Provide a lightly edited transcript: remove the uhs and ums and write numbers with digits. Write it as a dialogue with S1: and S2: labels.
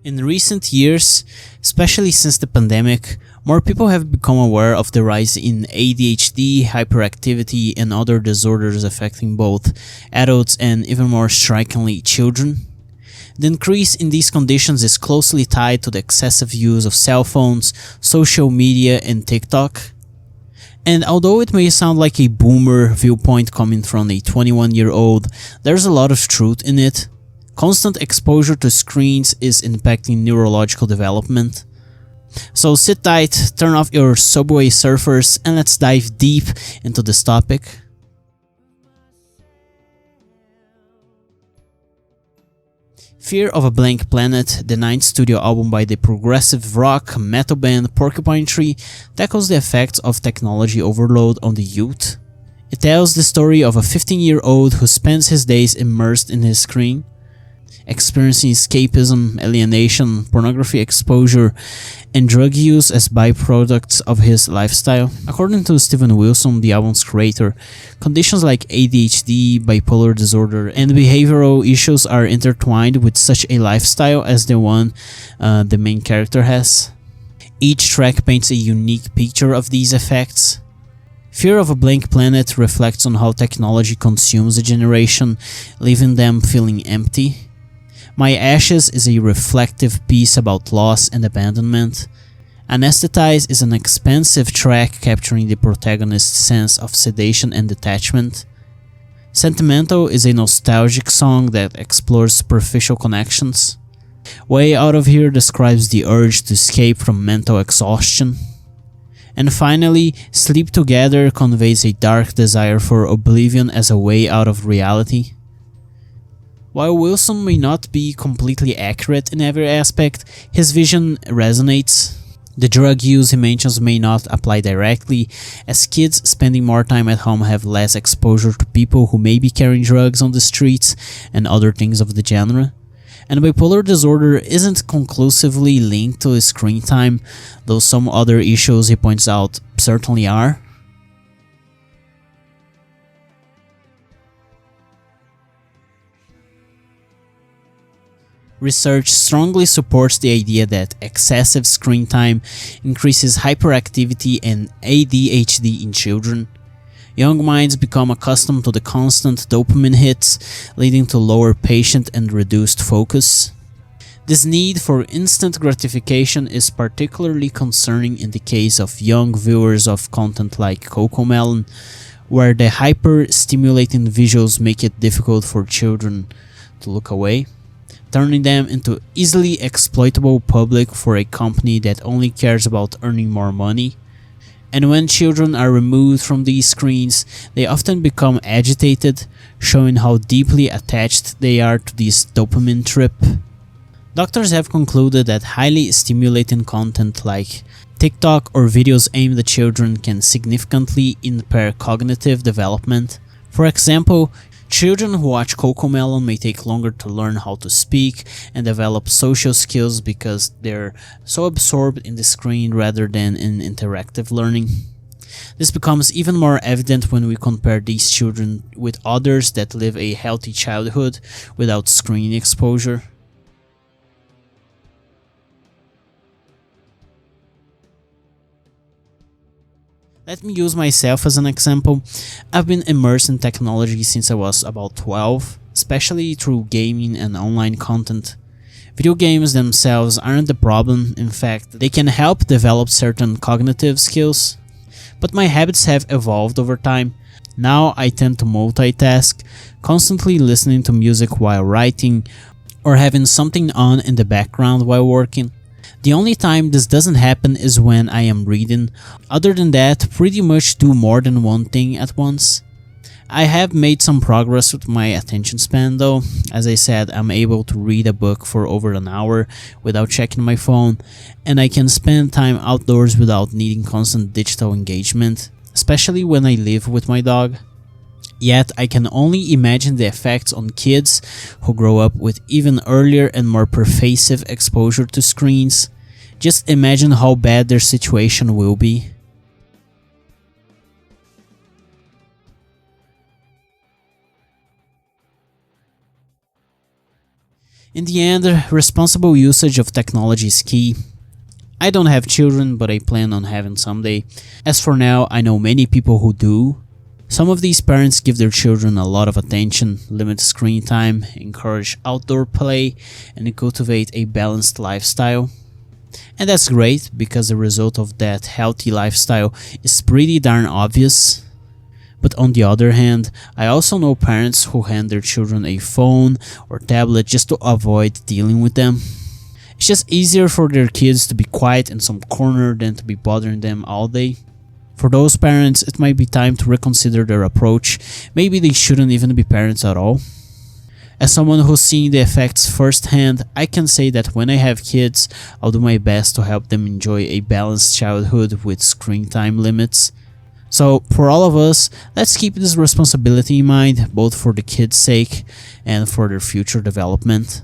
S1: In recent years, especially since the pandemic, more people have become aware of the rise in ADHD, hyperactivity, and other disorders affecting both adults and, even more strikingly, children. The increase in these conditions is closely tied to the excessive use of cell phones, social media, and TikTok. And although it may sound like a boomer viewpoint coming from a 21-year-old, there's a lot of truth in it. Constant exposure to screens is impacting neurological development. So sit tight, turn off your Subway Surfers, and let's dive deep into this topic. Fear of a Blank Planet, the ninth studio album by the progressive rock metal band Porcupine Tree, tackles the effects of technology overload on the youth. It tells the story of a 15-year-old who spends his days immersed in his screen, experiencing escapism, alienation, pornography exposure, and drug use as byproducts of his lifestyle. According to Steven Wilson, the album's creator, conditions like ADHD, bipolar disorder, and behavioral issues are intertwined with such a lifestyle as the one the main character has. Each track paints a unique picture of these effects. Fear of a Blank Planet reflects on how technology consumes a generation, leaving them feeling empty. My Ashes is a reflective piece about loss and abandonment. Anesthetize is an expansive track capturing the protagonist's sense of sedation and detachment. Sentimental is a nostalgic song that explores superficial connections. Way Out of Here describes the urge to escape from mental exhaustion. And finally, Sleep Together conveys a dark desire for oblivion as a way out of reality. While Wilson may not be completely accurate in every aspect, his vision resonates. The drug use he mentions may not apply directly, as kids spending more time at home have less exposure to people who may be carrying drugs on the streets and other things of the genre. And bipolar disorder isn't conclusively linked to screen time, though some other issues he points out certainly are. Research strongly supports the idea that excessive screen time increases hyperactivity and ADHD in children. Young minds become accustomed to the constant dopamine hits, leading to lower patience and reduced focus. This need for instant gratification is particularly concerning in the case of young viewers of content like CoComelon, where the hyper-stimulating visuals make it difficult for children to look away, turning them into easily exploitable public for a company that only cares about earning more money. And when children are removed from these screens, they often become agitated, showing how deeply attached they are to this dopamine trip. Doctors have concluded that highly stimulating content like TikTok or videos aimed at children can significantly impair cognitive development. For example, children who watch CoComelon may take longer to learn how to speak and develop social skills because they're so absorbed in the screen rather than in interactive learning. This becomes even more evident when we compare these children with others that live a healthy childhood without screen exposure. Let me use myself as an example. I've been immersed in technology since I was about 12, especially through gaming and online content. Video games themselves aren't the problem, in fact, they can help develop certain cognitive skills. But my habits have evolved over time. Now I tend to multitask, constantly listening to music while writing, or having something on in the background while working. The only time this doesn't happen is when I am reading. Other than that, pretty much do more than one thing at once. I have made some progress with my attention span though. As I said, I'm able to read a book for over an hour without checking my phone, and I can spend time outdoors without needing constant digital engagement, especially when I live with my dog. Yet, I can only imagine the effects on kids who grow up with even earlier and more pervasive exposure to screens. Just imagine how bad their situation will be. In the end, responsible usage of technology is key. I don't have children, but I plan on having someday. As for now, I know many people who do. Some of these parents give their children a lot of attention, limit screen time, encourage outdoor play, and cultivate a balanced lifestyle. And that's great because the result of that healthy lifestyle is pretty darn obvious. But on the other hand, I also know parents who hand their children a phone or tablet just to avoid dealing with them. It's just easier for their kids to be quiet in some corner than to be bothering them all day. For those parents, it might be time to reconsider their approach. Maybe they shouldn't even be parents at all. As someone who's seen the effects firsthand, I can say that when I have kids, I'll do my best to help them enjoy a balanced childhood with screen time limits. So, for all of us, let's keep this responsibility in mind, both for the kids' sake and for their future development.